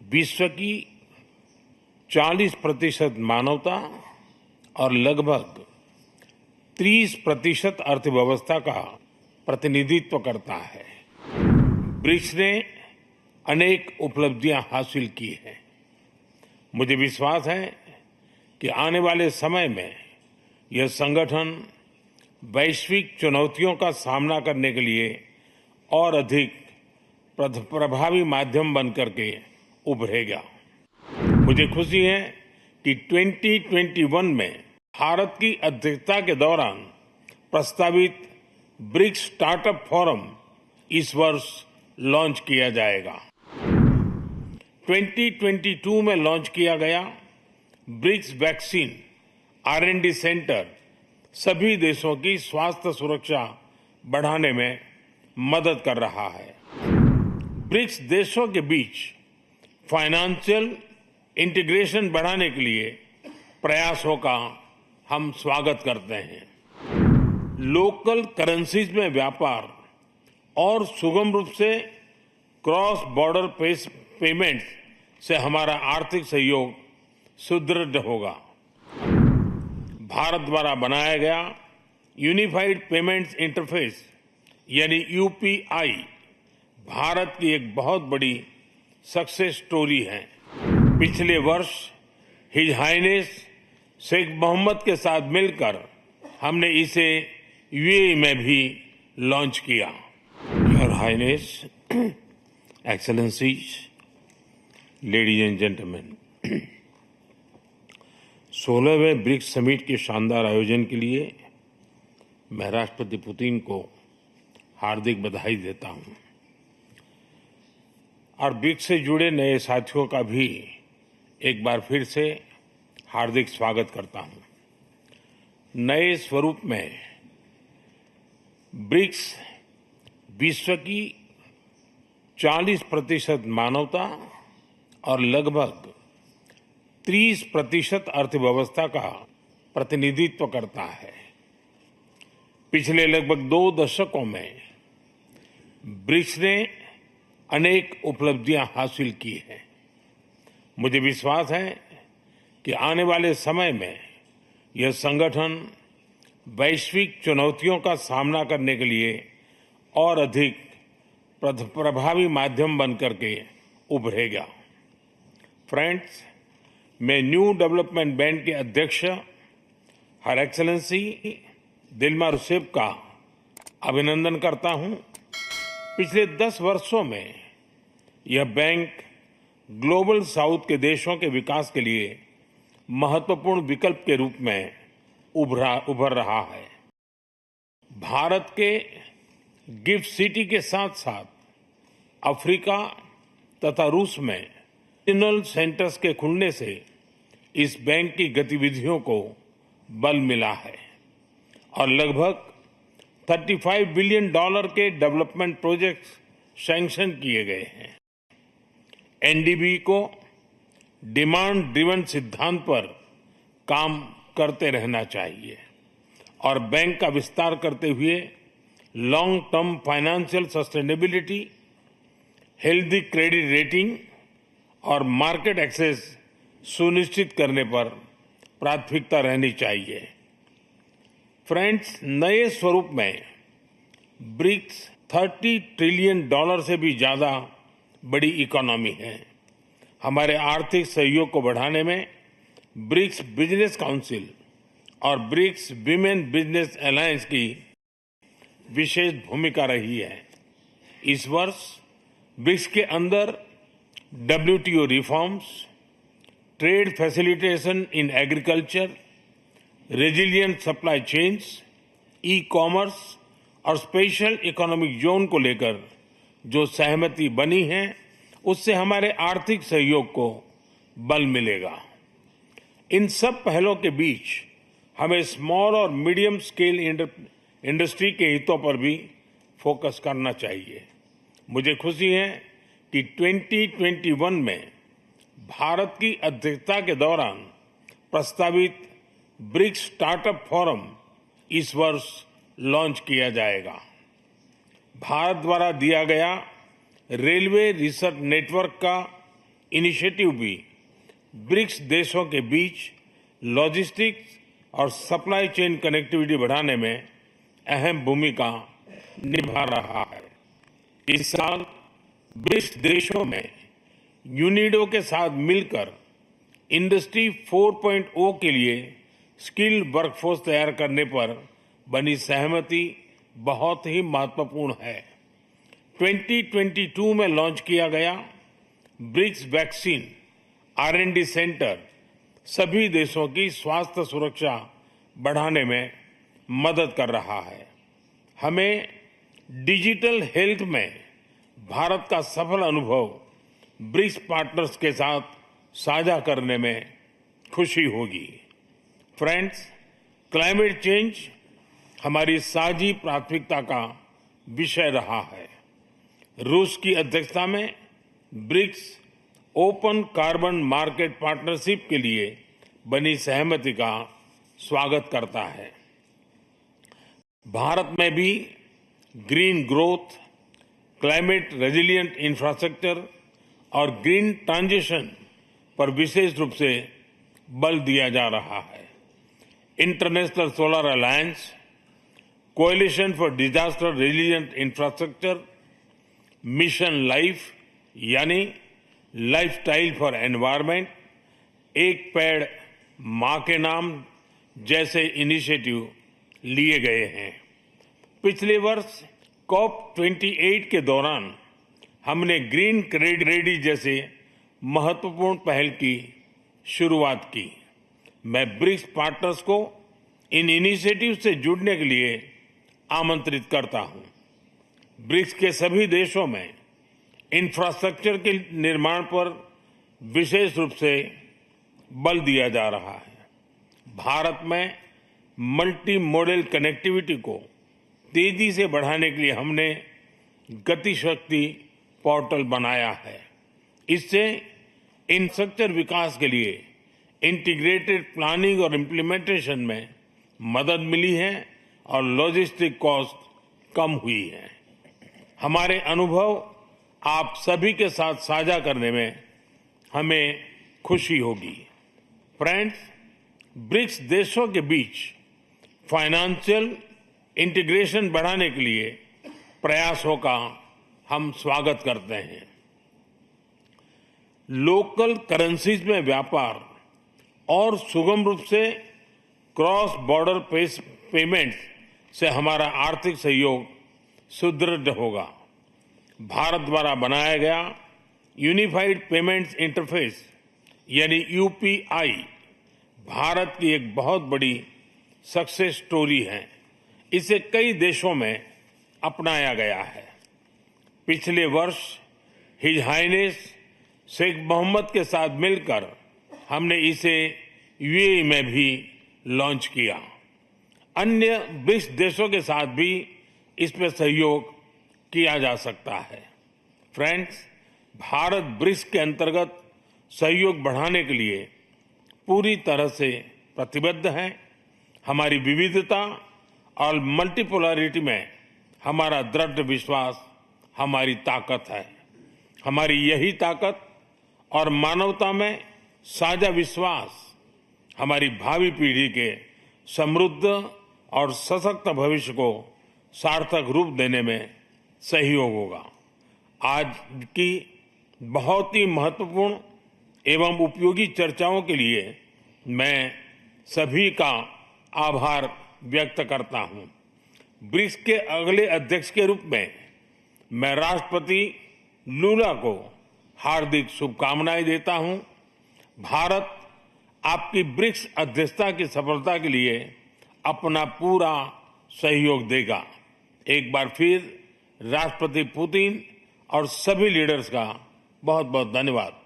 विश्व की 40% मानवता और लगभग 30% अर्थव्यवस्था का प्रतिनिधित्व करता है। ब्रिक्स ने अनेक उपलब्धियां हासिल की हैं। मुझे विश्वास है कि आने वाले समय में यह संगठन वैश्विक चुनौतियों का सामना करने के लिए और अधिक प्रभावी माध्यम बनकर के उभरेगा। मुझे खुशी है कि 2021 में भारत की अध्यक्षता के दौरान प्रस्तावित ब्रिक्स स्टार्टअप फोरम इस वर्ष लॉन्च किया जाएगा। 2022 में लॉन्च किया गया ब्रिक्स वैक्सीन R&D सेंटर सभी देशों की स्वास्थ्य सुरक्षा बढ़ाने में मदद कर रहा है। ब्रिक्स देशों के बीच फाइनेंशियल इंटीग्रेशन बढ़ाने के लिए प्रयासों का हम स्वागत करते हैं। लोकल करेंसीज में व्यापार और सुगम रूप से क्रॉस बॉर्डर पेमेंट से हमारा आर्थिक सहयोग सुदृढ़ होगा। भारत द्वारा बनाया गया यूनिफाइड पेमेंट्स इंटरफेस यानी UPI भारत की एक बहुत बड़ी सक्सेस स्टोरी है। पिछले वर्ष हिज हाइनेस शेख मोहम्मद के साथ मिलकर हमने इसे UAE में भी लॉन्च किया। Your highness, excellencies, ladies and gentleman, 16वें ब्रिक्स समिट के शानदार आयोजन के लिए मैं राष्ट्रपति पुतिन को हार्दिक बधाई देता हूं और ब्रिक्स से जुड़े नए साथियों का भी एक बार फिर से हार्दिक स्वागत करता हूं। नए स्वरूप में ब्रिक्स विश्व की 40% मानवता और लगभग 30% अर्थव्यवस्था का प्रतिनिधित्व करता है। पिछले लगभग 2 दशकों में ब्रिक्स ने अनेक उपलब्धियां हासिल की हैं। मुझे विश्वास है कि आने वाले समय में यह संगठन वैश्विक चुनौतियों का सामना करने के लिए और अधिक प्रभावी माध्यम बनकर के उभरेगा। फ्रेंड्स, मैं न्यू डेवलपमेंट बैंक के अध्यक्ष हर एक्सेलेंसी दिल्मा रूसेफ का अभिनंदन करता हूं। पिछले 10 वर्षों में यह बैंक ग्लोबल साउथ के देशों के विकास के लिए महत्वपूर्ण विकल्प के रूप में उभर रहा है। भारत के गिफ्ट सिटी के साथ साथ अफ्रीका तथा रूस में रीजनल सेंटर्स के खुलने से इस बैंक की गतिविधियों को बल मिला है और लगभग $35 बिलियन के डेवलपमेंट प्रोजेक्ट्स सैंक्शन किए गए हैं। NDB को डिमांड ड्रिवन सिद्धांत पर काम करते रहना चाहिए और बैंक का विस्तार करते हुए long term financial sustainability, healthy credit rating और मार्केट एक्सेस सुनिश्चित करने पर प्राथमिकता रहनी चाहिए। फ्रेंड्स, नए स्वरूप में ब्रिक्स $30 ट्रिलियन से भी ज्यादा बड़ी इकोनॉमी है। हमारे आर्थिक सहयोग को बढ़ाने में ब्रिक्स बिजनेस काउंसिल और ब्रिक्स विमेन बिजनेस अलायंस की विशेष भूमिका रही है। इस वर्ष ब्रिक्स के अंदर WTO reforms, trade facilitation in agriculture, resilient supply chains, e-commerce और स्पेशल इकोनॉमिक जोन को लेकर जो सहमति बनी है उससे हमारे आर्थिक सहयोग को बल मिलेगा। इन सब पहलों के बीच हमें स्मॉल और मीडियम स्केल इंडस्ट्री के हितों पर भी फोकस करना चाहिए। मुझे खुशी है कि 2021 में भारत की अध्यक्षता के दौरान प्रस्तावित ब्रिक्स स्टार्टअप फोरम इस वर्ष लॉन्च किया जाएगा। भारत द्वारा दिया गया रेलवे रिसर्च नेटवर्क का इनिशिएटिव भी ब्रिक्स देशों के बीच लॉजिस्टिक्स और सप्लाई चेन कनेक्टिविटी बढ़ाने में अहम भूमिका निभा रहा है। इस साल ब्रिक्स देशों में यूनिडो के साथ मिलकर इंडस्ट्री 4.0 के लिए स्किल्ड वर्कफोर्स तैयार करने पर बनी सहमति बहुत ही महत्वपूर्ण है। 2022 में लॉन्च किया गया ब्रिक्स वैक्सीन R&D सेंटर सभी देशों की स्वास्थ्य सुरक्षा बढ़ाने में मदद कर रहा है। हमें डिजिटल हेल्थ में भारत का सफल अनुभव ब्रिक्स पार्टनर्स के साथ साझा करने में खुशी होगी। फ्रेंड्स, क्लाइमेट चेंज हमारी साझी प्राथमिकता का विषय रहा है। रूस की अध्यक्षता में BRICS open carbon market partnership के लिए बनी सहमति का स्वागत करता है। भारत में भी green growth, climate resilient infrastructure और ग्रीन ट्रांजिशन पर विशेष रूप से बल दिया जा रहा है। International solar alliance, coalition for disaster resilient infrastructure, mission life यानी लाइफस्टाइल फॉर एनवायरमेंट, एक पेड़ मां के नाम जैसे इनिशिएटिव लिए गए हैं। पिछले वर्ष COP28 के दौरान हमने ग्रीन क्रेडिट जैसे महत्वपूर्ण पहल की शुरुआत की। मैं ब्रिक्स पार्टनर्स को इन इनिशिएटिव से जुड़ने के लिए आमंत्रित करता हूं। ब्रिक्स के सभी देशों में इंफ्रास्ट्रक्चर के निर्माण पर विशेष रूप से बल दिया जा रहा है। भारत में मल्टी मॉडल कनेक्टिविटी को तेजी से बढ़ाने के लिए हमने गति शक्ति पोर्टल बनाया है। इससे इंफ्रास्ट्रक्चर विकास के लिए इंटीग्रेटेड प्लानिंग और इम्प्लीमेंटेशन में मदद मिली है और लॉजिस्टिक कॉस्ट कम हुई है। हमारे अनुभव आप सभी के साथ साझा करने में हमें खुशी होगी। फ्रेंड्स, ब्रिक्स देशों के बीच फाइनेंशियल इंटीग्रेशन बढ़ाने के लिए प्रयासों का हम स्वागत करते हैं। लोकल करेंसीज में व्यापार और सुगम रूप से क्रॉस बॉर्डर पेमेंट से हमारा आर्थिक सहयोग सुदृढ़ होगा। भारत द्वारा बनाया गया यूनिफाइड पेमेंट्स इंटरफेस यानी UPI भारत की एक बहुत बड़ी सक्सेस स्टोरी है। इसे कई देशों में अपनाया गया है। पिछले वर्ष हिज हाइनेस शेख मोहम्मद के साथ मिलकर हमने इसे UAE में भी लॉन्च किया। अन्य ब्रिक्स देशों के साथ भी इसमें सहयोग किया जा सकता है। फ्रेंड्स, भारत ब्रिक्स के अंतर्गत सहयोग बढ़ाने के लिए पूरी तरह से प्रतिबद्ध है। हमारी विविधता और मल्टीपोलरिटी में हमारा दृढ़ विश्वास हमारी ताकत है। हमारी यही ताकत और मानवता में साझा विश्वास हमारी भावी पीढ़ी के समृद्ध और सशक्त भविष्य को सार्थक रूप देने में सहयोग होगा। आज की बहुत ही महत्वपूर्ण एवं उपयोगी चर्चाओं के लिए मैं सभी का आभार व्यक्त करता हूं। ब्रिक्स के अगले अध्यक्ष के रूप में मैं राष्ट्रपति लूला को हार्दिक शुभकामनाएं देता हूं। भारत आपकी ब्रिक्स अध्यक्षता की सफलता के लिए अपना पूरा सहयोग देगा। एक बार फिर राष्ट्रपति पुतिन और सभी लीडर्स का बहुत बहुत धन्यवाद।